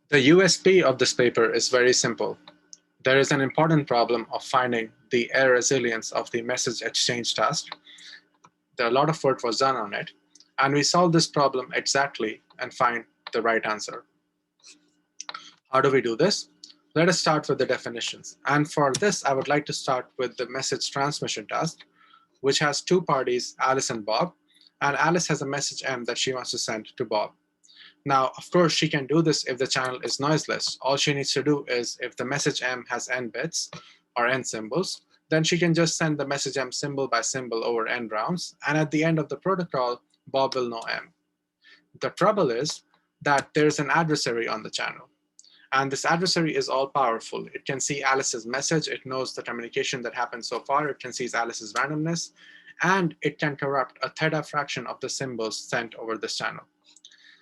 The USP of this paper is very simple. There is an important problem of finding the error resilience of the message exchange task. A lot of work was done on it, and we solve this problem exactly and find the right answer. How do we do this? Let us start with the definitions. And for this, I would like to start with the message transmission task, which has two parties, Alice and Bob. And Alice has a message M that she wants to send to Bob. Now, of course, she can do this if the channel is noiseless. All she needs to do is if the message M has n bits or n symbols, then she can just send the message M symbol by symbol over n rounds. And at the end of the protocol, Bob will know M. The trouble is that there's an adversary on the channel. And this adversary is all powerful. It can see Alice's message. It knows the communication that happened so far. It can see Alice's randomness. And it can corrupt a theta fraction of the symbols sent over this channel.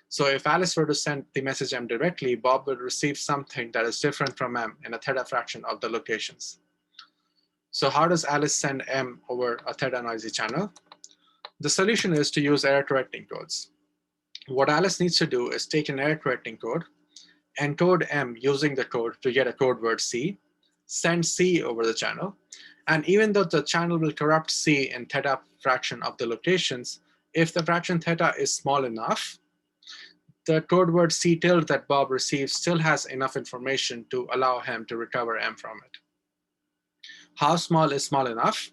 So if Alice were to send the message M directly, Bob would receive something that is different from M in a theta fraction of the locations. So how does Alice send M over a theta noisy channel? The solution is to use error correcting codes. What Alice needs to do is take an error correcting code, encode M using the code to get a code word C, send C over the channel, and even though the channel will corrupt C in theta fraction of the locations, if the fraction theta is small enough, the code word C tilde that Bob receives still has enough information to allow him to recover M from it. How small is small enough?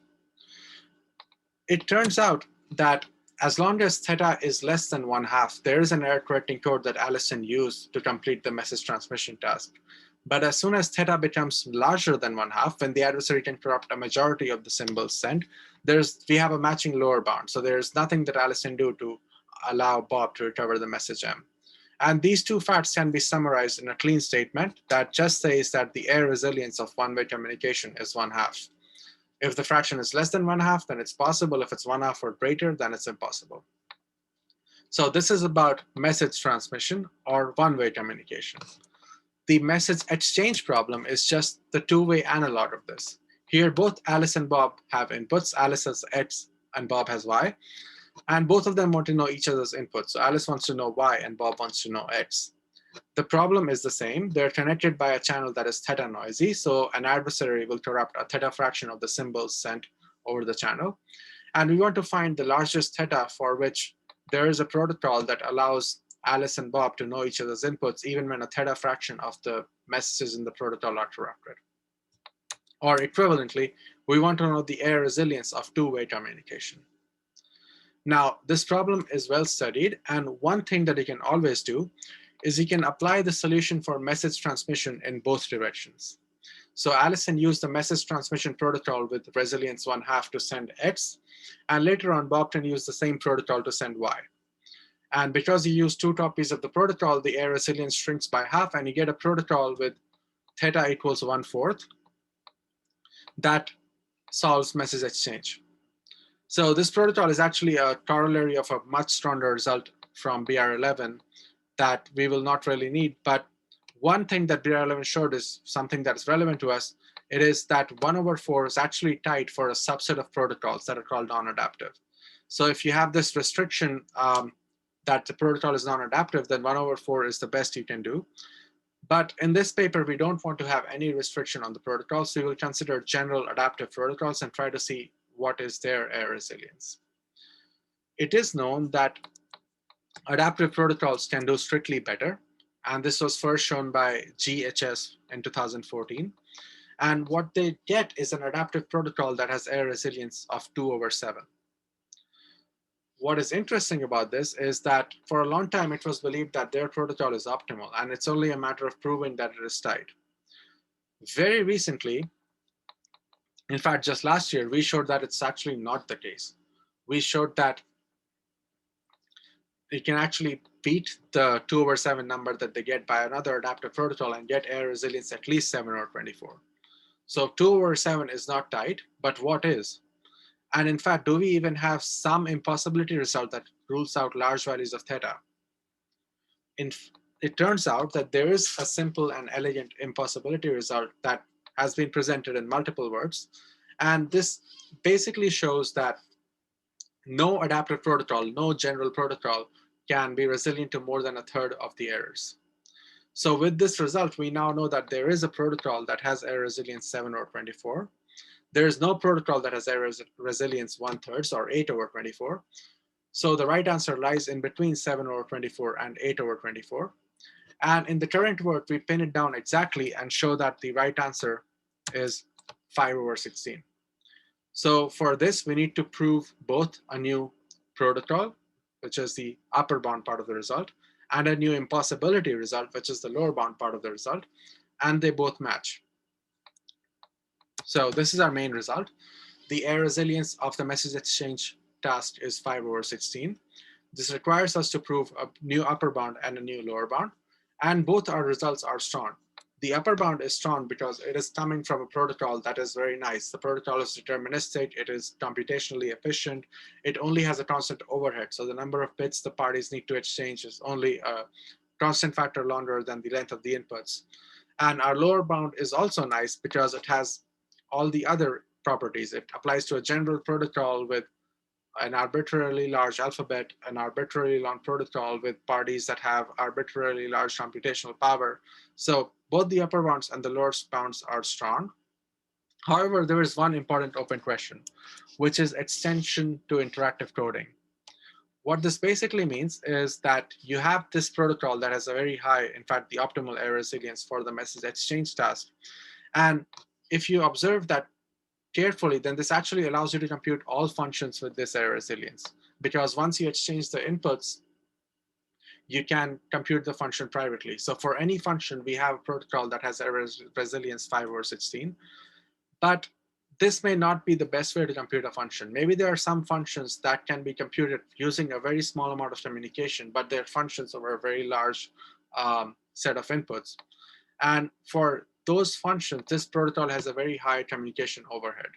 It turns out that as long as theta is less than 1/2, there is an error correcting code that Alice can use to complete the message transmission task. But as soon as theta becomes larger than 1/2, when the adversary can corrupt a majority of the symbols sent, we have a matching lower bound. So there's nothing that Alice can do to allow Bob to recover the message M. And these two facts can be summarized in a clean statement that just says that the error resilience of one-way communication is 1/2. If the fraction is less than 1/2, then it's possible. If it's 1/2 or greater, then it's impossible. So this is about message transmission or one-way communication. The message exchange problem is just the two-way analog of this. Here, both Alice and Bob have inputs. Alice has X and Bob has Y. And both of them want to know each other's inputs. So Alice wants to know Y and Bob wants to know X. The problem is the same. They're connected by a channel that is theta noisy. So an adversary will corrupt a theta fraction of the symbols sent over the channel. And we want to find the largest theta for which there is a protocol that allows Alice and Bob to know each other's inputs, even when a theta fraction of the messages in the protocol are corrupted. Or equivalently, we want to know the error resilience of two-way communication. Now, this problem is well studied, and one thing that you can always do is you can apply the solution for message transmission in both directions. So Alice can use the message transmission protocol with resilience 1/2 to send X, and later on Bob can use the same protocol to send Y. And because you use two copies of the protocol, the error resilience shrinks by half, and you get a protocol with theta equals 1/4 that solves message exchange. So this protocol is actually a corollary of a much stronger result from BR11 that we will not really need. But one thing that BR11 showed is something that is relevant to us. It is that 1/4 is actually tight for a subset of protocols that are called non-adaptive. So if you have this restriction that the protocol is non-adaptive, then 1/4 is the best you can do. But in this paper, we don't want to have any restriction on the protocol. So we will consider general adaptive protocols and try to see what is their error resilience. It is known that adaptive protocols can do strictly better. And this was first shown by GHS in 2014. And what they get is an adaptive protocol that has error resilience of 2/7. What is interesting about this is that for a long time, it was believed that their protocol is optimal, and it's only a matter of proving that it is tight. Very recently, in fact, just last year, we showed that it's actually not the case. We showed that it can actually beat the 2/7 number that they get by another adaptive protocol and get error resilience at least 7 or 24. So 2/7 is not tight, but what is? And in fact, do we even have some impossibility result that rules out large values of theta? It turns out that there is a simple and elegant impossibility result that has been presented in multiple words. And this basically shows that no adaptive protocol, no general protocol can be resilient to more than 1/3 of the errors. So with this result, we now know that there is a protocol that has error resilience 7 over 24. There is no protocol that has error resilience 1/3 or 8 over 24. So the right answer lies in between 7 over 24 and 8 over 24. And in the current work, we pin it down exactly and show that the right answer is 5 over 16. So for this, we need to prove both a new protocol, which is the upper bound part of the result, and a new impossibility result, which is the lower bound part of the result, and they both match. So this is our main result. The error resilience of the message exchange task is 5 over 16. This requires us to prove a new upper bound and a new lower bound, and both our results are strong. The upper bound is strong because it is coming from a protocol that is very nice. The protocol is deterministic, it is computationally efficient, it only has a constant overhead. So the number of bits the parties need to exchange is only a constant factor longer than the length of the inputs. And our lower bound is also nice because it has all the other properties. It applies to a general protocol with an arbitrarily large alphabet, an arbitrarily long protocol with parties that have arbitrarily large computational power. So both the upper bounds and the lower bounds are strong. However, there is one important open question, which is extension to interactive coding. What this basically means is that you have this protocol that has a very high, in fact, the optimal error resilience for the message exchange task. And if you observe that carefully, then this actually allows you to compute all functions with this error resilience. Because once you exchange the inputs, you can compute the function privately. So for any function, we have a protocol that has error resilience 5 over 16. But this may not be the best way to compute a function. Maybe there are some functions that can be computed using a very small amount of communication, but they're functions over a very large set of inputs. And for those functions, this protocol has a very high communication overhead.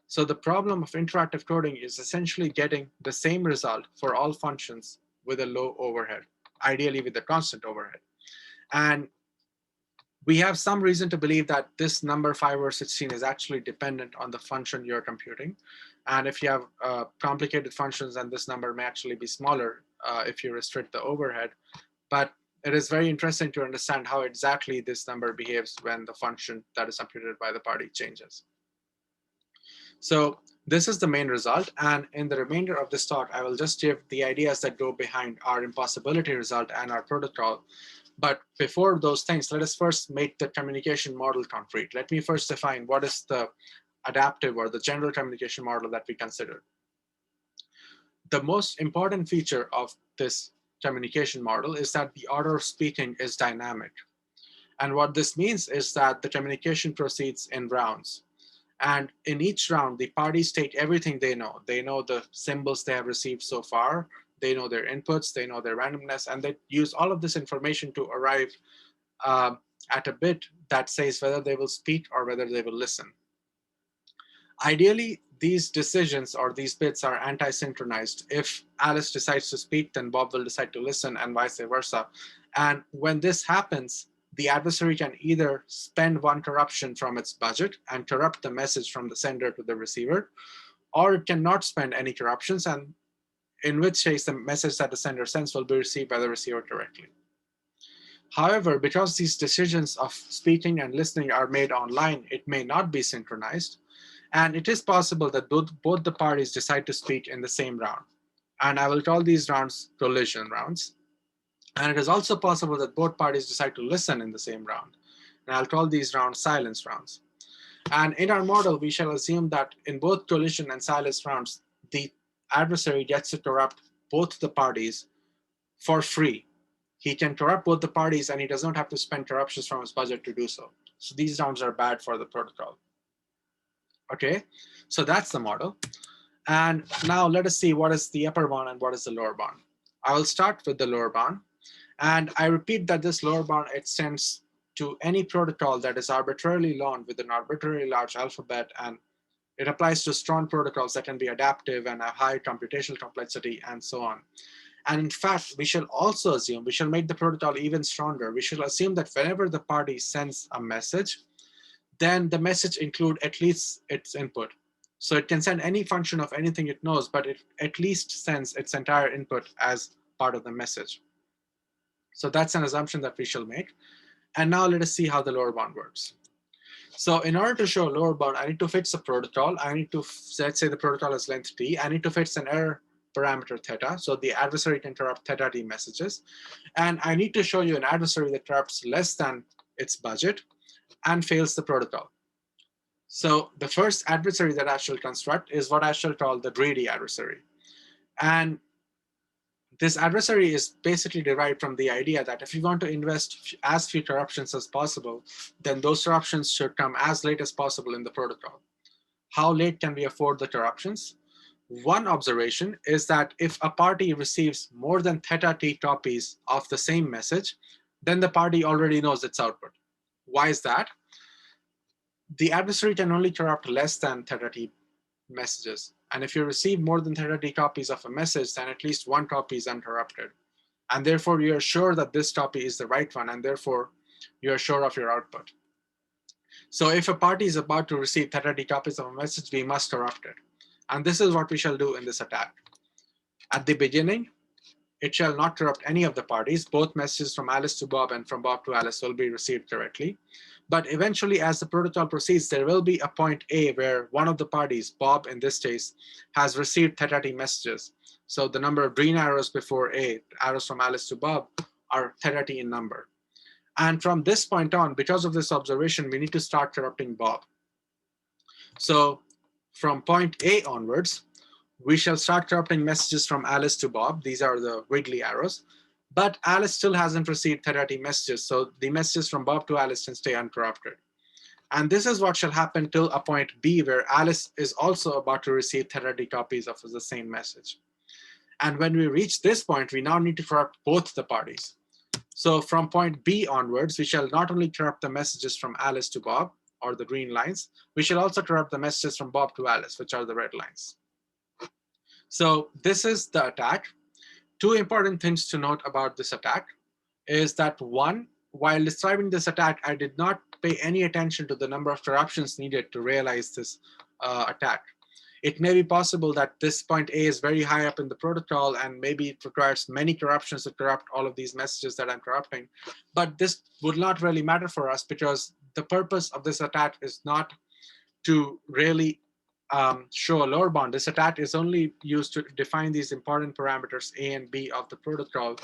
So the problem of interactive coding is essentially getting the same result for all functions with a low overhead, ideally with a constant overhead. And we have some reason to believe that this number 5 over 16 is actually dependent on the function you're computing. And if you have complicated functions, then this number may actually be smaller if you restrict the overhead. But it is very interesting to understand how exactly this number behaves when the function that is computed by the party changes. So this is the main result. And in the remainder of this talk, I will just give the ideas that go behind our impossibility result and our protocol. But before those things, let us first make the communication model concrete. Let me first define what is the adaptive or the general communication model that we consider. The most important feature of this communication model is that the order of speaking is dynamic. And what this means is that the communication proceeds in rounds. And in each round, the parties take everything they know. They know the symbols they have received so far. They know their inputs. They know their randomness. And they use all of this information to arrive at a bit that says whether they will speak or whether they will listen. Ideally, these decisions or these bits are anti-synchronized. If Alice decides to speak, then Bob will decide to listen and vice versa. And when this happens, the adversary can either spend one corruption from its budget and corrupt the message from the sender to the receiver, or it cannot spend any corruptions, and in which case the message that the sender sends will be received by the receiver directly. However, because these decisions of speaking and listening are made online, it may not be synchronized. And it is possible that both the parties decide to speak in the same round. And I will call these rounds collision rounds. And it is also possible that both parties decide to listen in the same round. And I'll call these rounds silence rounds. And in our model, we shall assume that in both collision and silence rounds, the adversary gets to corrupt both the parties for free. He can corrupt both the parties, and he does not have to spend corruptions from his budget to do so. So these rounds are bad for the protocol. Okay, so that's the model. And now let us see what is the upper bound and what is the lower bound. I will start with the lower bound. And I repeat that this lower bound extends to any protocol that is arbitrarily long with an arbitrarily large alphabet. And it applies to strong protocols that can be adaptive and have high computational complexity and so on. And in fact, we shall also assume, we shall make the protocol even stronger. We shall assume that whenever the party sends a message, then the message include at least its input. So it can send any function of anything it knows, but it at least sends its entire input as part of the message. So that's an assumption that we shall make. And now let us see how the lower bound works. So in order to show a lower bound, I need to fix a protocol. I need to, let's say the protocol is length t. I need to fix an error parameter theta, so the adversary can interrupt theta t messages. And I need to show you an adversary that interrupts less than its budget and fails the protocol. So the first adversary that I shall construct is what I shall call the greedy adversary. And this adversary is basically derived from the idea that if you want to invest as few interruptions as possible, then those interruptions should come as late as possible in the protocol. How late can we afford the interruptions? One observation is that if a party receives more than theta t copies of the same message, then the party already knows its output. Why is that? The adversary can only interrupt less than theta t messages. And if you receive more than theta t copies of a message, then at least one copy is uninterrupted. And therefore, you're sure that this copy is the right one, and therefore, you're sure of your output. So if a party is about to receive theta t copies of a message, we must interrupt it. And this is what we shall do in this attack. At the beginning, it shall not interrupt any of the parties. Both messages from Alice to Bob and from Bob to Alice will be received directly. But eventually, as the protocol proceeds, there will be a point A where one of the parties, Bob in this case, has received theta t messages. So the number of green arrows before A, arrows from Alice to Bob, are theta t in number. And from this point on, because of this observation, we need to start interrupting Bob. So from point A onwards, we shall start interrupting messages from Alice to Bob. These are the wiggly arrows. But Alice still hasn't received theta t messages, so the messages from Bob to Alice can stay uninterrupted. And this is what shall happen till a point B, where Alice is also about to receive theta t copies of the same message. And when we reach this point, we now need to interrupt both the parties. So from point B onwards, we shall not only interrupt the messages from Alice to Bob, or the green lines, we shall also interrupt the messages from Bob to Alice, which are the red lines. So this is the attack. Two important things to note about this attack is that one, while describing this attack, I did not pay any attention to the number of interruptions needed to realize this attack. It may be possible that this point A is very high up in the protocol, and maybe it requires many interruptions to interrupt all of these messages that I'm interrupting. But this would not really matter for us, because the purpose of this attack is not to really show a lower bound. This attack is only used to define these important parameters A and B of the protocol.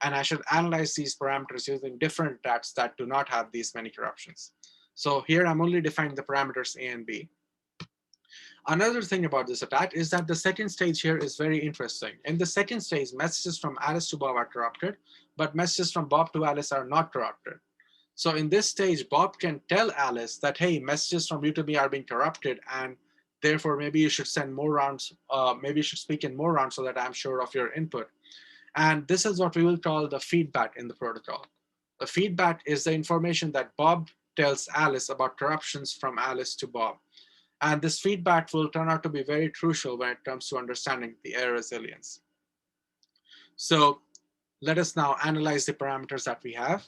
And I should analyze these parameters using different attacks that do not have these many interruptions. So here I'm only defining the parameters A and B. Another thing about this attack is that the second stage here is very interesting. In the second stage, messages from Alice to Bob are interrupted, but messages from Bob to Alice are not interrupted. So in this stage, Bob can tell Alice that, hey, messages from you to me are being interrupted, and therefore maybe you should send more rounds, maybe you should speak in more rounds so that I'm sure of your input. And this is what we will call the feedback in the protocol. The feedback is the information that Bob tells Alice about interruptions from Alice to Bob. And this feedback will turn out to be very crucial when it comes to understanding the error resilience. So let us now analyze the parameters that we have.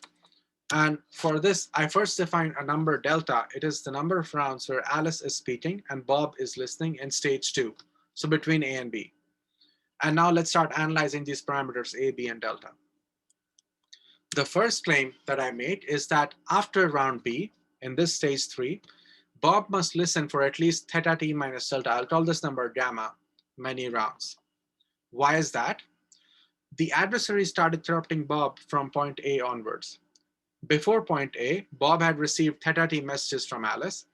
And for this, I first define a number delta. It is the number of rounds where Alice is speaking and Bob is listening in stage 2, so between A and B. And now let's start analyzing these parameters A, B, and delta. The first claim that I made is that after round B, in this stage 3, Bob must listen for at least theta t minus delta. I'll call this number gamma, many rounds. Why is that? The adversary started interrupting Bob from point A onwards. Before point A, Bob had received theta t messages from Alice,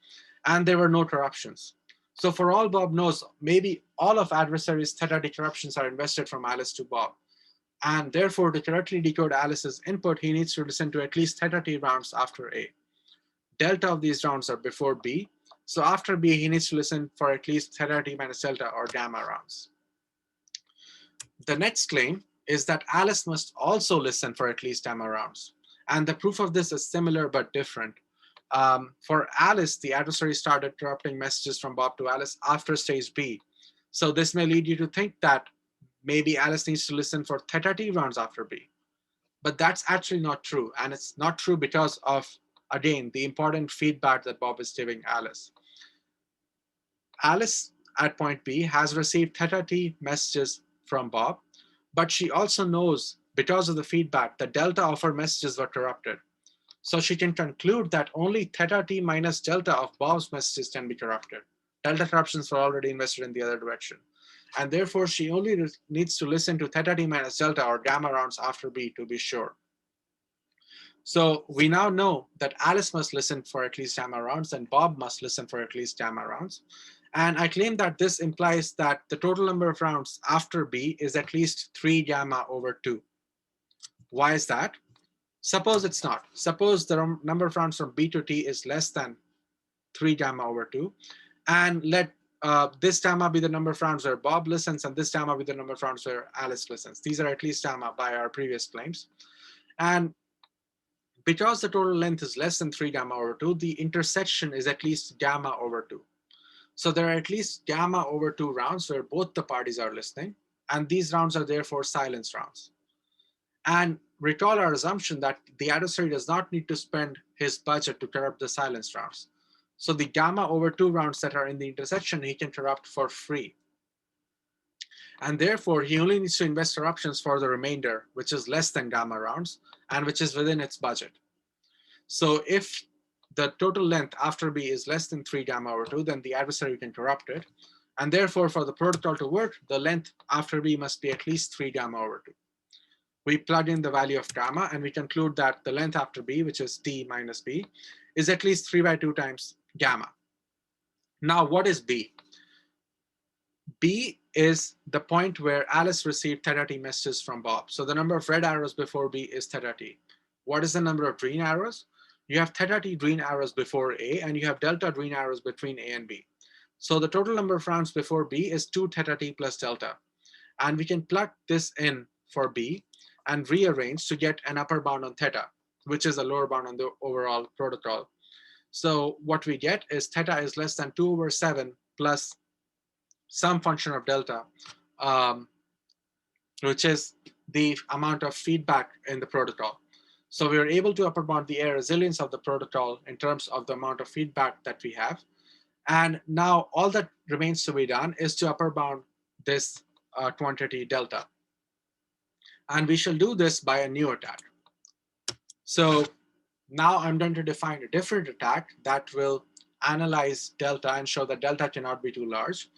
and there were no interruptions. So for all Bob knows, maybe all of adversary's theta t interruptions are invested from Alice to Bob. And therefore, to correctly decode Alice's input, he needs to listen to at least theta t rounds after A. Delta of these rounds are before B. So after B, he needs to listen for at least theta t minus delta or gamma rounds. The next claim is that Alice must also listen for at least gamma rounds. And the proof of this is similar but different. For Alice, the adversary started interrupting messages from Bob to Alice after stage B. So this may lead you to think that maybe Alice needs to listen for theta t rounds after B. But that's actually not true. And it's not true because of, again, the important feedback that Bob is giving Alice. Alice at point B has received theta t messages from Bob, but she also knows because of the feedback, the delta of her messages were corrupted. So she can conclude that only theta t minus delta of Bob's messages can be corrupted. Delta corruptions were already invested in the other direction. And therefore, she only needs to listen to theta t minus delta or gamma rounds after B to be sure. So we now know that Alice must listen for at least gamma rounds and Bob must listen for at least gamma rounds. And I claim that this implies that the total number of rounds after B is at least 3 gamma over 2. Why is that? Suppose it's not. Suppose the number of rounds from B to T is less than 3 gamma over 2. And let this gamma be the number of rounds where Bob listens and this gamma be the number of rounds where Alice listens. These are at least gamma by our previous claims. And because the total length is less than 3 gamma over 2, the intersection is at least gamma over 2. So there are at least gamma over 2 rounds where both the parties are listening, and these rounds are therefore silence rounds. And recall our assumption that the adversary does not need to spend his budget to corrupt the silence rounds. So the gamma over 2 rounds that are in the intersection, he can corrupt for free. And therefore, he only needs to invest corruptions for the remainder, which is less than gamma rounds, and which is within its budget. So if the total length after B is less than 3 gamma over 2, then the adversary can corrupt it. And therefore, for the protocol to work, the length after B must be at least 3 gamma over 2. We plug in the value of gamma, and we conclude that the length after B, which is T minus B, is at least 3 by 2 times gamma. Now, what is B? B is the point where Alice received theta t messages from Bob. So the number of red arrows before B is theta t. What is the number of green arrows? You have theta t green arrows before A, and you have delta green arrows between A and B. So the total number of rounds before B is 2 theta t plus delta. And we can plug this in for B and rearrange to get an upper bound on theta, which is a lower bound on the overall protocol. So what we get is theta is less than 2 over 7 plus some function of delta, which is the amount of feedback in the protocol. So we are able to upper bound the error resilience of the protocol in terms of the amount of feedback that we have. And now all that remains to be done is to upper bound this quantity delta. And we shall do this by a new attack. So now I'm going to define a different attack that will analyze delta and show that delta cannot be too large.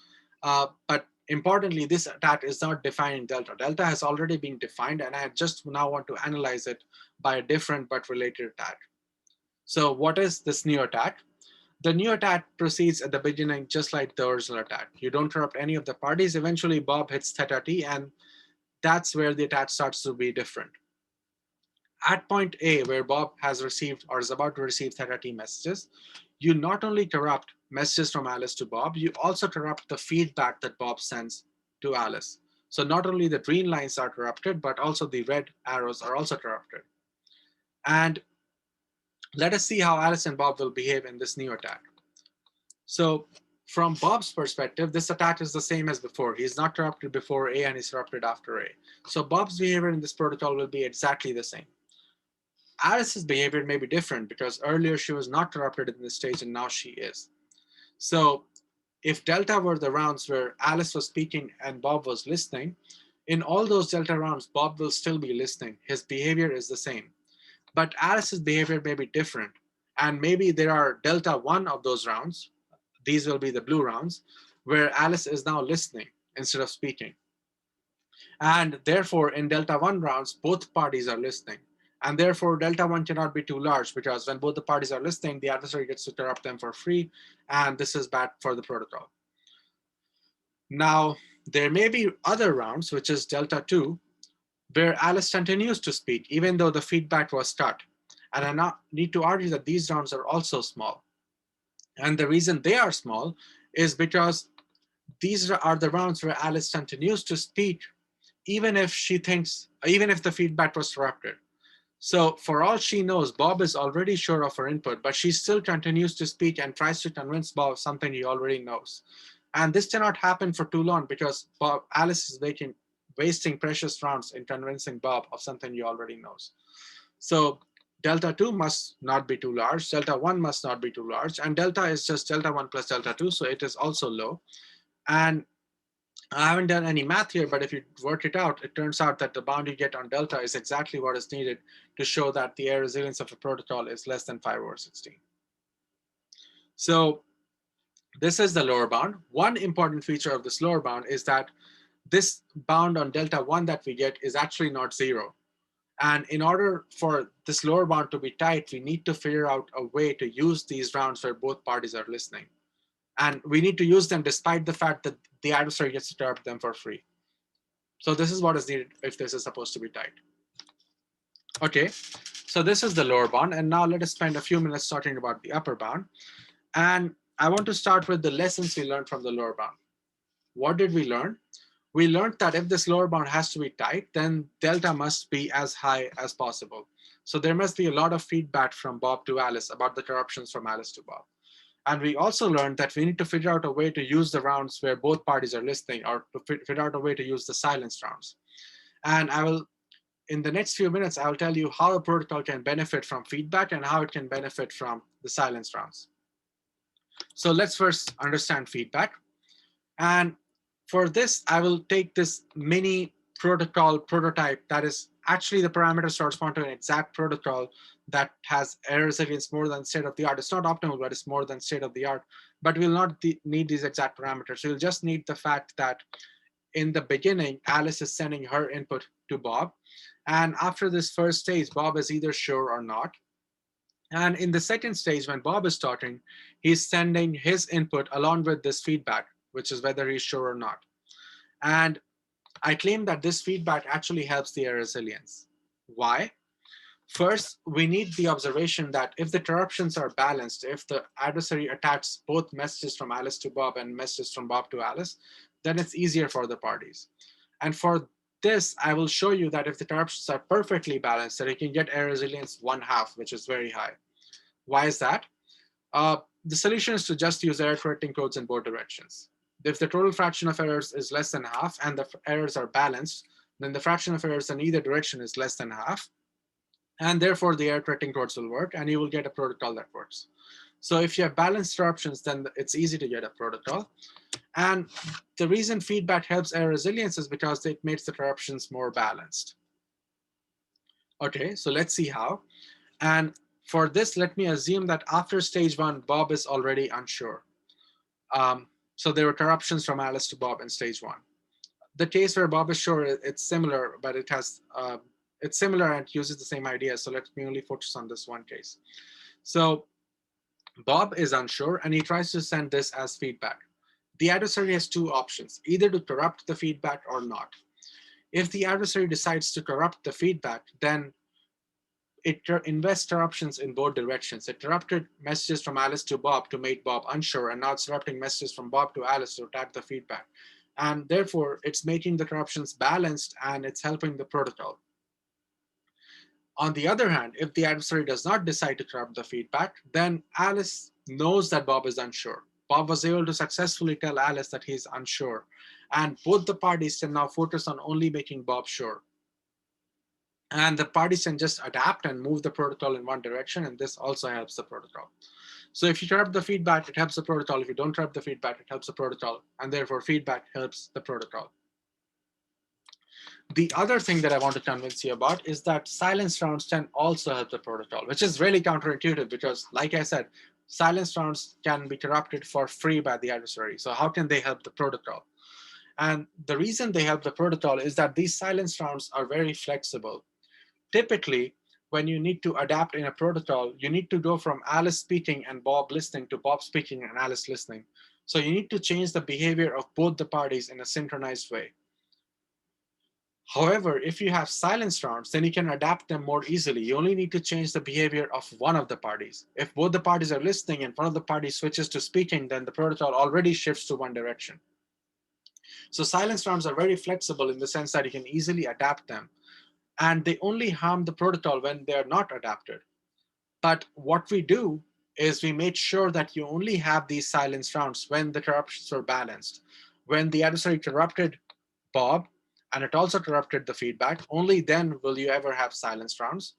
But importantly, this attack is not defining delta. Delta has already been defined, and I just now want to analyze it by a different but related attack. So what is this new attack? The new attack proceeds at the beginning just like the original attack. You don't corrupt any of the parties. Eventually, Bob hits theta t, and that's where the attack starts to be different. At point A, where Bob has received or is about to receive theta t messages, you not only corrupt messages from Alice to Bob, you also corrupt the feedback that Bob sends to Alice. So not only the green lines are corrupted, but also the red arrows are also corrupted. And let us see how Alice and Bob will behave in this new attack. So from Bob's perspective, this attack is the same as before. He's not corrupted before A and he's corrupted after A. So Bob's behavior in this protocol will be exactly the same. Alice's behavior may be different because earlier she was not corrupted in this stage and now she is. So if delta were the rounds where Alice was speaking and Bob was listening, in all those delta rounds, Bob will still be listening. His behavior is the same. But Alice's behavior may be different. And maybe there are delta 1 of those rounds, these will be the blue rounds, where Alice is now listening instead of speaking. And therefore, in delta 1 rounds, both parties are listening. And therefore, delta 1 cannot be too large because when both the parties are listening, the adversary gets to corrupt them for free, and this is bad for the protocol. Now, there may be other rounds, which is delta 2, where Alice continues to speak, even though the feedback was cut. And I need to argue that these rounds are also small. And the reason they are small is because these are the rounds where Alice continues to speak, even if the feedback was corrupted. So for all she knows, Bob is already sure of her input, but she still continues to speak and tries to convince Bob of something he already knows. And this cannot happen for too long because Alice is wasting precious rounds in convincing Bob of something he already knows. So delta 2 must not be too large, delta 1 must not be too large, and delta is just delta 1 plus delta 2, so it is also low. And I haven't done any math here, but if you work it out, it turns out that the bound you get on delta is exactly what is needed to show that the error resilience of a protocol is less than 5/16. So this is the lower bound. One important feature of this lower bound is that this bound on delta 1 that we get is actually not 0. And in order for this lower bound to be tight, we need to figure out a way to use these rounds where both parties are listening. And we need to use them despite the fact that the adversary gets to interrupt them for free. So this is what is needed if this is supposed to be tight. Okay, so this is the lower bound. And now let us spend a few minutes talking about the upper bound. And I want to start with the lessons we learned from the lower bound. What did we learn? We learned that if this lower bound has to be tight, then delta must be as high as possible. So there must be a lot of feedback from Bob to Alice about the interruptions from Alice to Bob. And we also learned that we need to figure out a way to use the rounds where both parties are listening, or to figure out a way to use the silence rounds. And in the next few minutes, I will tell you how a protocol can benefit from feedback and how it can benefit from the silence rounds. So let's first understand feedback. And for this, I will take this mini protocol prototype that is actually the parameters correspond to an exact protocol that has error resilience more than state of the art. It's not optimal, but it's more than state of the art. But we'll not need these exact parameters. We'll just need the fact that in the beginning, Alice is sending her input to Bob. And after this first stage, Bob is either sure or not. And in the second stage, when Bob is talking, he's sending his input along with this feedback, which is whether he's sure or not. And I claim that this feedback actually helps the error resilience. Why? First, we need the observation that if the interruptions are balanced, if the adversary attacks both messages from Alice to Bob and messages from Bob to Alice, then it's easier for the parties. And for this, I will show you that if the interruptions are perfectly balanced, that you can get error resilience 1/2, which is very high. Why is that? The solution is to just use error correcting codes in both directions. If the total fraction of errors is less than half and the errors are balanced, then the fraction of errors in either direction is less than half. And therefore, the error correcting codes will work, and you will get a protocol that works. So if you have balanced interruptions, then it's easy to get a protocol. And the reason feedback helps error resilience is because it makes the interruptions more balanced. Okay, so let's see how. And for this, let me assume that after stage 1, Bob is already unsure. So there were interruptions from Alice to Bob in stage 1. The case where Bob is sure, it's similar, but it's similar and uses the same idea. So let me only focus on this one case. So Bob is unsure, and he tries to send this as feedback. The adversary has two options, either to corrupt the feedback or not. If the adversary decides to corrupt the feedback, then it invests interruptions in both directions. It interrupted messages from Alice to Bob to make Bob unsure, and now it's interrupting messages from Bob to Alice to attack the feedback. And therefore, it's making the interruptions balanced, and it's helping the protocol. On the other hand, if the adversary does not decide to corrupt the feedback, then Alice knows that Bob is unsure. Bob was able to successfully tell Alice that he's unsure, and both the parties can now focus on only making Bob sure. And the parties can just adapt and move the protocol in one direction, and this also helps the protocol. So if you corrupt the feedback, it helps the protocol. If you don't corrupt the feedback, it helps the protocol, and therefore feedback helps the protocol. The other thing that I want to convince you about is that silence rounds can also help the protocol, which is really counterintuitive because, like I said, silence rounds can be corrupted for free by the adversary. So how can they help the protocol? And the reason they help the protocol is that these silence rounds are very flexible. Typically, when you need to adapt in a protocol, you need to go from Alice speaking and Bob listening to Bob speaking and Alice listening. So you need to change the behavior of both the parties in a synchronized way. However, if you have silence rounds, then you can adapt them more easily. You only need to change the behavior of one of the parties. If both the parties are listening and one of the parties switches to speaking, then the protocol already shifts to one direction. So silence rounds are very flexible in the sense that you can easily adapt them. And they only harm the protocol when they're not adapted. But what we do is we make sure that you only have these silence rounds when the interruptions are balanced. When the adversary corrupted Bob, and it also corrupted the feedback, only then will you ever have silence rounds.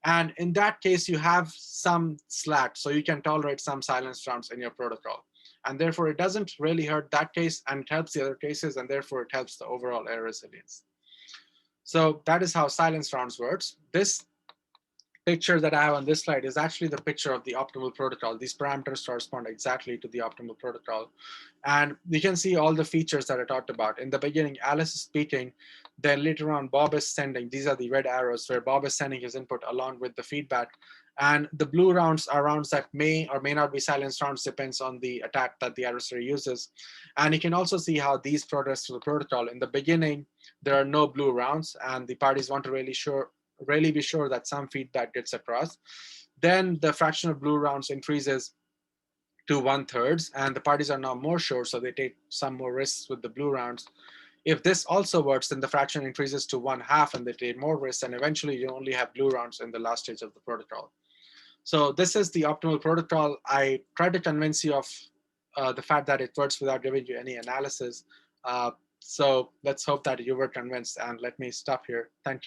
And in that case, you have some slack, so you can tolerate some silence rounds in your protocol. And therefore, it doesn't really hurt that case, and it helps the other cases, and therefore, it helps the overall error resilience. So that is how silence rounds works. This picture that I have on this slide is actually the picture of the optimal protocol. These parameters correspond exactly to the optimal protocol. And you can see all the features that I talked about. In the beginning, Alice is speaking. Then later on, Bob is sending. These are the red arrows where Bob is sending his input along with the feedback. And the blue rounds are rounds that may or may not be silence rounds, depends on the attack that the adversary uses. And you can also see how these progress through the protocol. In the beginning, there are no blue rounds, and the parties want to really be sure that some feedback gets across. Then the fraction of blue rounds increases to 1/3, and the parties are now more sure, so they take some more risks with the blue rounds. If this also works, then the fraction increases to 1/2, and they take more risks, and eventually you only have blue rounds in the last stage of the protocol. So this is the optimal protocol. I tried to convince you of the fact that it works without giving you any analysis. So let's hope that you were convinced, and let me stop here. Thank you.